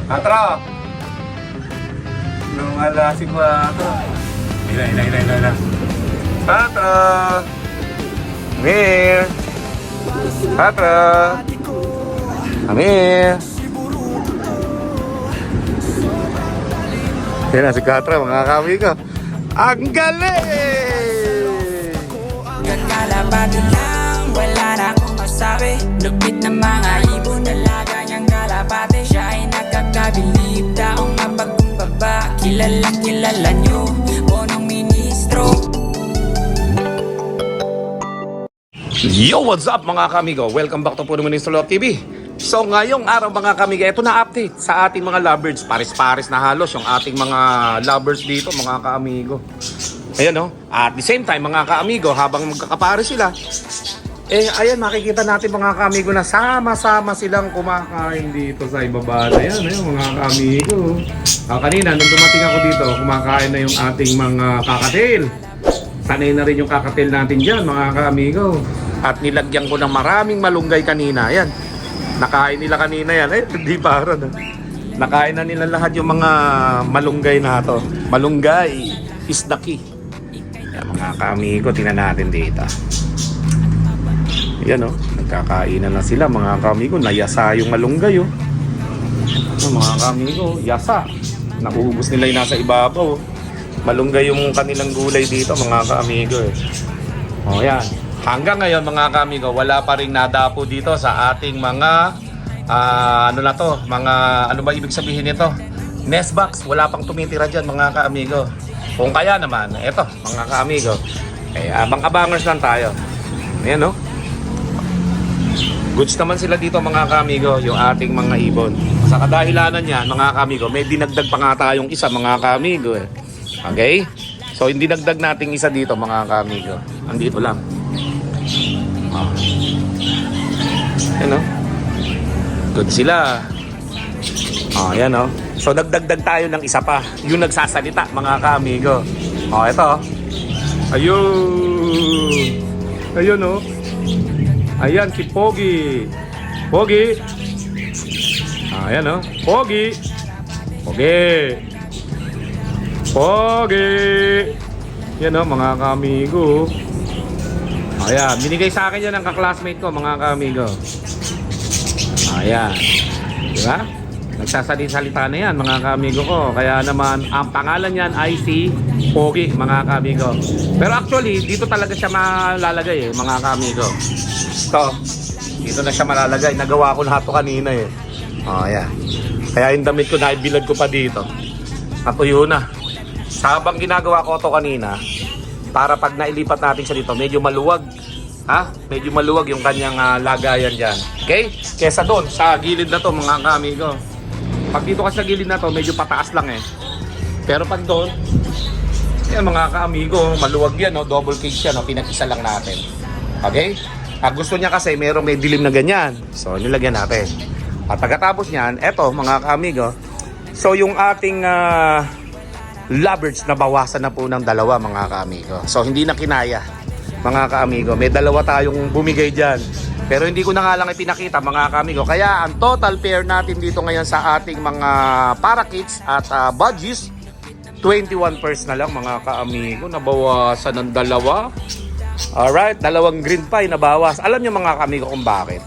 Atro! Nung alasing ko ato. Ila. Atro! Amir! Atro! Amir! Yan na si Katra, mga kami ko. Ang galing! Kalapati lang, wala na akong masabi. Lupit na mga ibon, dalaga niyang kalapati. Siya ay nakakabilib, taong mapagkumbaba. Kilalang kilala niyo, bonong ministro. Yo, what's up mga kamigo? Welcome back to Puno Ministro Love TV. So ngayong araw mga kamigo, ito na update sa ating mga lovebirds. Paris-paris na halos yung ating mga lovebirds dito mga kaamigo. Ayan no, at the same time mga kaamigo, habang magkakapares sila, ayan makikita natin mga kaamigo na sama-sama silang kumakain dito sa ibaba na yan. Ayan mga kaamigo. Kanina nung dumating ako dito, kumakain na yung ating mga kakatil. Sanay na rin yung kakatil natin dyan mga kaamigo. At nilagyan ko ng maraming malunggay kanina. Ayan. Nakain nila kanina yan. Hindi para na. Nakain na nila lahat yung mga malunggay na to. Malunggay is the key. Ayan mga kaamigo. Tingnan natin dito. Ayan o. Nagkakainan na sila mga kaamigo. Nayasa yung malunggay o. Mga kaamigo. Yasa. Nakuubos nila yung nasa ibabaw. Malunggay yung kanilang gulay dito mga kaamigo eh. O yan. Hanggang ngayon mga kaamigo, wala pa rin nadapo dito sa ating mga ano na to, mga ano ba ibig sabihin nito? Nest box, wala pang tumitira dyan mga kaamigo. Kung kaya naman, eto mga kaamigo, abang-abangers lang tayo. Ayan no? Goods naman sila dito mga kaamigo, yung ating mga ibon. Sa kadahilanan niyan mga kaamigo, may dinagdag pa nga tayong isa mga kaamigo eh. Okay? So hindi dagdag nating isa dito mga kaamigo. Andito lang. Ayan o. Good sila. Ayan o. So nagdagdag tayo ng isa pa. Yung nagsasalita mga kaamigo. Ito. Ayun. Ayun o. Ayan si Pogi. Pogi. Ayan o. Pogi. Pogi. Pogi. Yan o mga kaamigo. Ayan, binigay sa akin yan ng kaklasmate ko mga kaamigo. Ayan. Diba? Nagsasalita na yan mga kaamigo ko. Kaya naman, ang pangalan yan ay si Pogi mga kaamigo. Pero actually, dito talaga siya malalagay mga kaamigo. So, dito na siya malalagay. Nagawa ko na ito kanina eh. Ayan. Kaya yung damit ko, naibilad ko pa dito. Natuyo na. Habang ginagawa ko ito kanina, para pag nailipat natin siya dito, medyo maluwag. Medyo maluwag yung kanyang lagayan dyan. Okay? Kesa doon, sa gilid na to mga kaamigo. Pag dito kasi sa gilid na to, medyo pataas lang eh. Pero pag doon, yan mga kaamigo, maluwag yan, no? Double cage yan, no? Pinag-isa lang natin. Okay? Gusto niya kasi may dilim na ganyan. So, nilagyan natin. At pagkatapos niyan, eto mga kaamigo. So, yung ating lovebirds na bawasan na po ng dalawa mga kaamigo. So hindi na kinaya mga kaamigo. May dalawa tayong bumigay dyan. Pero hindi ko na nga lang ipinakita mga kaamigo. Kaya ang total pair natin dito ngayon sa ating mga parakeets at budgies, 21 pairs na lang mga kaamigo. Nabawasan ng dalawa. Alright, dalawang green pie nabawas. Alam niyo mga kaamigo kung bakit?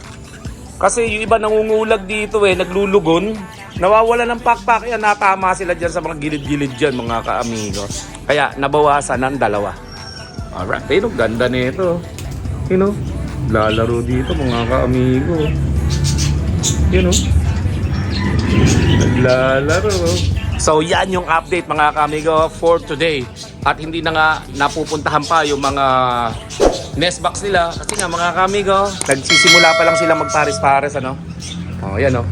Kasi yung iba nangungulag dito naglulugon. Nawawala ng pakpak yan, natama sila dyan sa mga gilid-gilid dyan mga kaamigo. Kaya nabawasan ng dalawa. Alright, ganda nito. Lalaro dito mga kaamigo. Naglalaro. So yan yung update mga kaamigo for today. At hindi na nga napupuntahan pa yung mga nest box nila. Kasi nga mga kaamigo, nagsisimula pa lang sila magpares-pares yan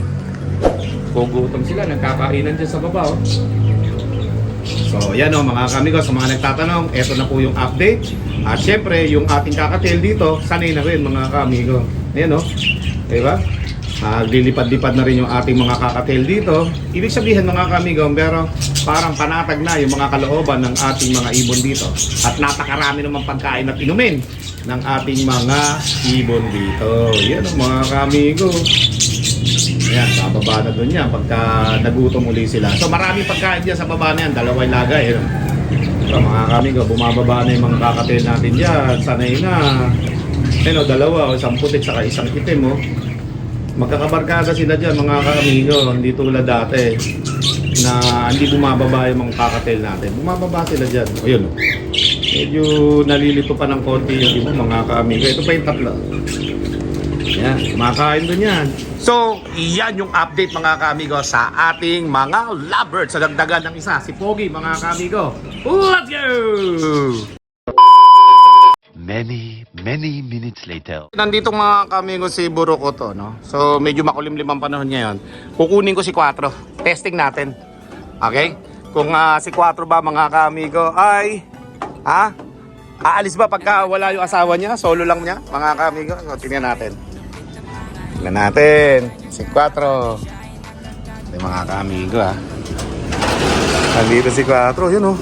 gugutom sila, nagkakainan dyan sa baba So yan mga kamigo, sa mga nagtatanong, eto na po yung update. At syempre yung ating kakatil dito, sanay na rin mga kamigo. Ayan diba? Lilipad-lipad na rin yung ating mga kakatil dito. Ibig sabihin mga kamigo, pero parang panatag na yung mga kalooban ng ating mga ibon dito. At napakarami naman pagkain at inumin. ng ating mga ibon dito. Yan ang mga kamigo. Ayan, bababa na doon yan pagka nagutom uli sila. So maraming pagkain dyan sa baba na yan, dalawang lagay. So mga kamigo, bumababa na yung mga kakatil natin dyan. Sanay na. Ayun, dalawa, isang putik saka isang itim. Magkakabarkada sila dyan mga kamigo. Hindi tulad dati na hindi bumababa yung mga kakatil natin. Bumababa sila dyan. O yun, medyo nalilito pa ng konti yung iba mga kamigo. Ito pa yung tatlo. Yan, kumakain doon yan. So, yan yung update mga kamigo sa ating mga lovebirds. Sa dagdagan ng isa, si Pogi mga kamigo. Let's go! Many minutes later. Nandito mga kamigo si Buroko to, no? So, medyo makulimlim ang panahon ngayon. Kukunin ko si 4. Testing natin. Okay? Kung si 4 ba mga kamigo ay aalis ba pagka wala yung asawa niya? Solo lang niya mga kamigo? So, tingnan natin. Tingnan natin. Si 4. Ito mga kamigo Nandito si 4. Yun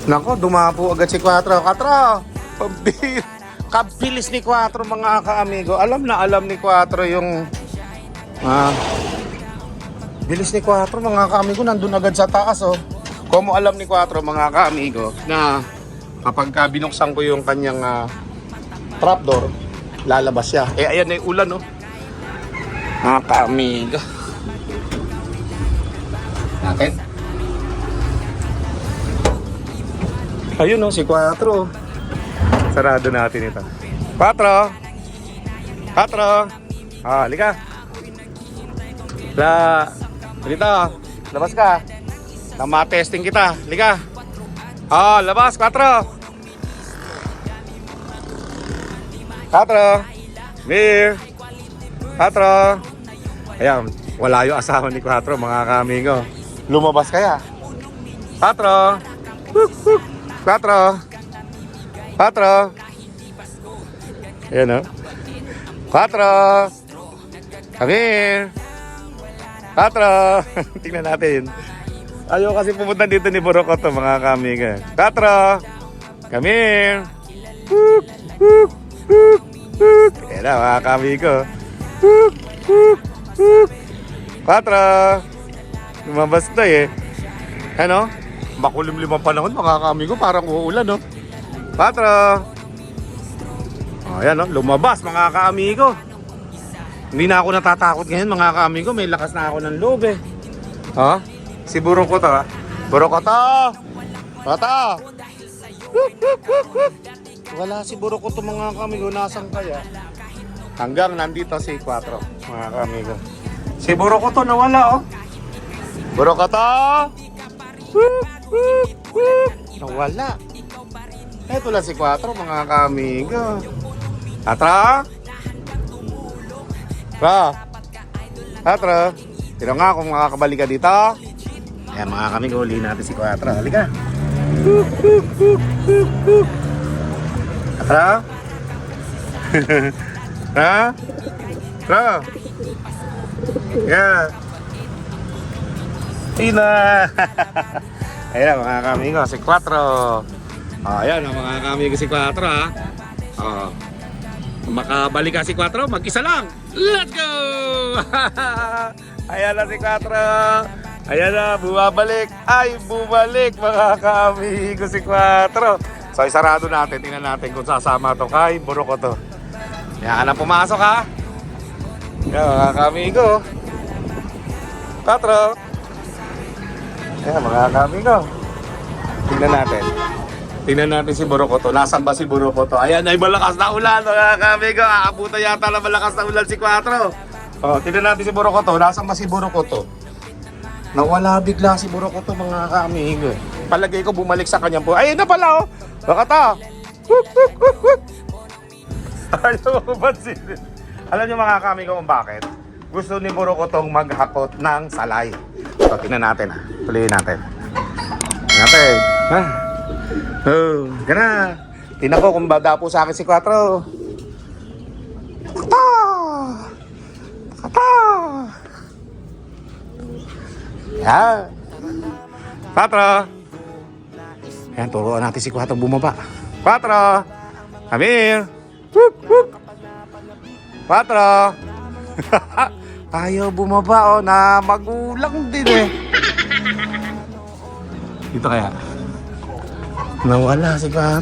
Nako, dumapo agad si 4. 4! Kabilis ni 4 mga kaamigo. Alam na alam ni 4 yung bilis ni 4 mga kaamigo. Nandun agad sa taas Kung mo alam ni 4 mga kaamigo na kapag binuksan ko yung kanyang trapdoor, lalabas siya. Ayan na yung ulan mga kaamigo. Natin. Ayun si 4. Sarado natin ito. 4! Halika. Dito. Labas ka. Testing kita. Halika. Labas. 4! 4! Mir! 4! Ayan, wala yung asawa ni 4 mga kamigo. Lumabas kaya. 4! 4! 4! Ayan 4! Come here! 4! Tingnan natin. Ayaw kasi pumunta dito ni Buroko to mga kamiga. 4! Come here! Ayan na mga kamigo. 4! Lumabas na Ano? Makulimlim ang panahon mga kamigo. Parang uulan 4! Ayan lumabas mga kaamigo. Hindi na ako natatakot ngayon mga kaamigo. May lakas na ako ng loob Si Buroko to Buroko to! Wala si Buroko to mga kaamigo. Nasaan kaya? Hanggang nandito si 4 mga kaamigo. Si Buroko to nawala Buroko to! Nawala. Ito lang si 4 mga kamigo. 4! 4! Tira nga kung makakabalik ka dito. Ayan mga kamigo, huli natin si 4. Halika. 4! 4! Yeah. Tina! Ayan mga kamigo, si 4. Ayan mga kamigo si 4 makabalik ka si 4, mag-isa lang. Let's go! Ayan na si 4. Ayan na, bumabalik. Ay, bumalik mga kamigo si 4. So isarado natin, tingnan natin kung sasama to kay Buroko to. Ayan na, pumasok Ayan mga kamigo 4. Ayan mga kamigo. Tingnan natin si Buroko to. Nasaan ba si Buroko to? Ayan ay malakas na ulan mga kamigo. Aabutan yata na malakas na ulan si 4. Tingnan natin si Buroko to. Nasaan ba si Buroko to? Nawala bigla si Buroko to mga kamigo. Palagay ko bumalik sa kanyang po. Ayun na pala Baka ta. Ayaw mo ba Alam niyo mga kamigo kung bakit? Gusto ni Buroko tong maghakot ng salay. So tingnan natin Tuloy natin. Gana. Tingnan ko kung dapo sa akin si 4. Kata! Yan. 4. Ayan, turuan natin si 4 bumaba. 4. Come here. Whoop, whoop. 4. Ayaw bumaba, oh, na magulang din eh. Dito kaya. Nawala si 4.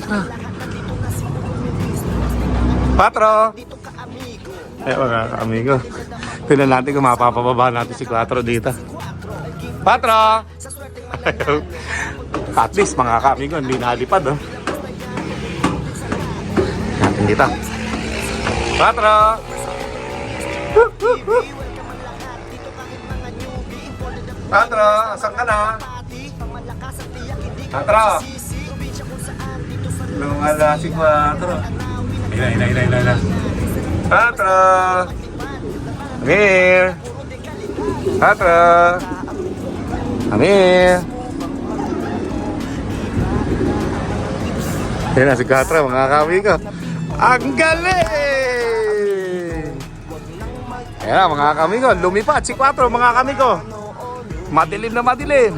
4. Eh, mga amigo. Tignan natin kung mapapababa natin si 4 dito. 4. At least mga kamigo, hindi nalipad, oh. Natin dito. 4. Patro, asan ka na? Patro. Lumala si Patro. Ila. Patro. Amir. Patro. Amir. Yan na si Patro, mga kamigo. Ang galing! Ayan mga kamigo, lumipad si 4 mga kamigo. Madilim na madilim.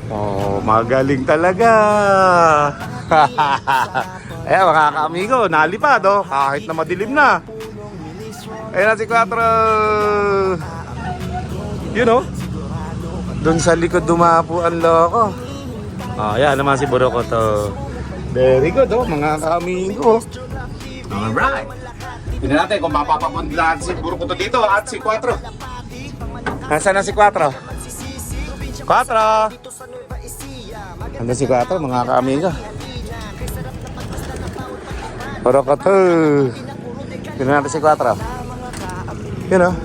Oh, magaling talaga. Ayan mga kamigo, nalipad oh, kahit na madilim na. Ayan na si 4. You know, doon sa likod dumapo ang loko. Oh, ayan naman si Buroko to. Very good oh, mga kamigo. Alright. Tignan natin kung mapapapunta si Buroko to dito at si 4. Nasaan na si 4? 4! Nandun si 4 mga ka-amigo. Buroko to. Tignan natin si 4. Yun o.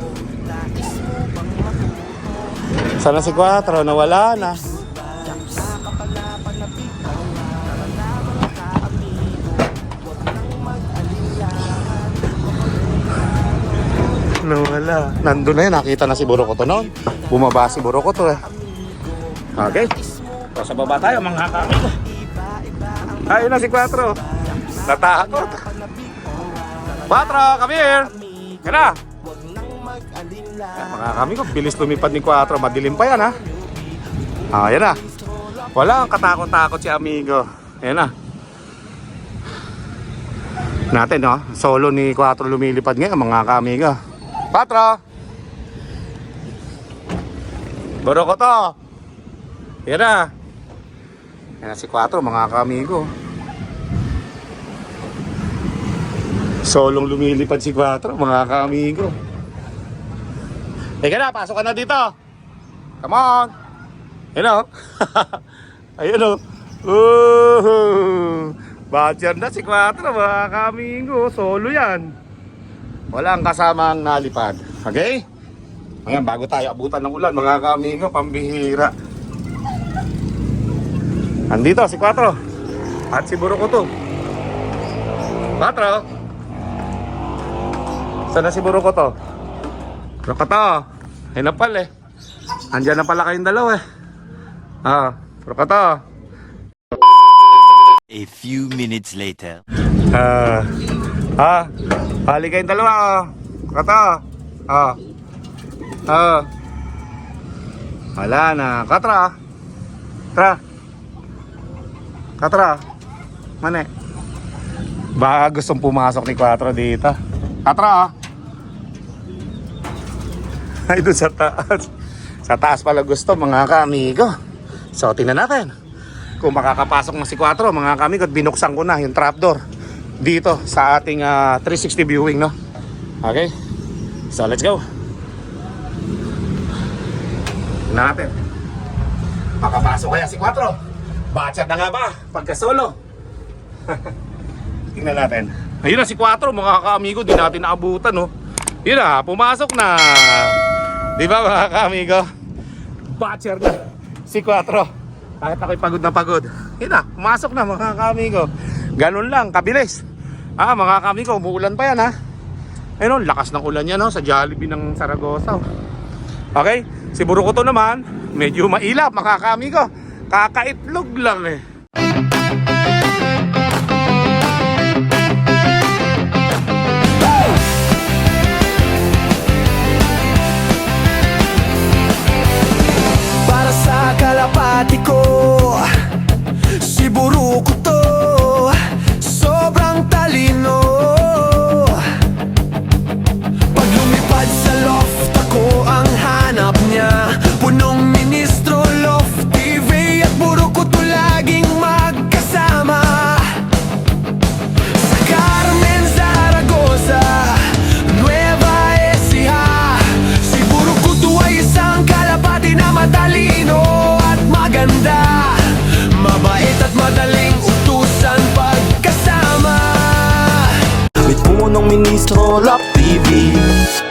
Saan na si 4? Nawala na. Nawala. Nandun na yun. Nakita na si Buroko to noon. Bumaba si Buroko to eh. Okay. So, sa baba tayo mga kamigo. Ayun na si 4. Natakot. 4, come here. Yan na. Yan, mga kamigo, bilis lumipad ni 4. Madilim pa yan ha. Yan na. Wala ang katakot-takot si amigo. Yan na. Natin no. Solo ni 4 lumilipad ngayon mga kamigo. 4. Buroko to. Yan na. Yan na si 4 mga kamigo. Solong lumilipad si 4 mga kamigo. Teka na, pasok ka na dito. Come on. Ayun o. Ayun o. Badger na si 4 mga kamigo. Solo yan. Walang kasamang nalipad. Okay? Ngayon, bago tayo abutan ng ulan, mga kamigo, pambihira. Andito si 4. At si Buroko to. 4. Saan na si Buroko to? Buroko to. Ayun na pala eh. Andyan na pala kayong dalawa eh. Buroko to. A few minutes later. Hali kayong dalawa. Kata. Wala na. Katra. Mane. Baka gustong pumasok ni 4 dito. Katra. Ay, doon sa taas. Sa taas pala gusto mga kamigo. So, tingnan natin kung makakapasok na si 4 mga kamigo. At binuksan ko na yung trapdoor dito sa ating 360 viewing, no? Okay? So, let's go. Natin. Makapasok kaya si 4? Batchat na nga ba? Pagka solo. Tingnan natin. Ayun na si 4, mga ka-amigo. Di natin naabutan, no? Yun na, pumasok na. Di ba, mga ka-amigo? Batchat na si 4. Kahit ako'y pagod na pagod. Yun na, pumasok na, mga ka-amigo. Ganun lang, kabilis. Mga kamigo, umuulan pa yan ha. Ayun, lakas ng ulan yan sa Jollibee ng Saragosa. Okay, si Buroko to naman, medyo mailap mga kamigo. Kakaitlog lang eh. Para sa kalapati ko, si Buroko to. Sobrang Ministro Lock TV.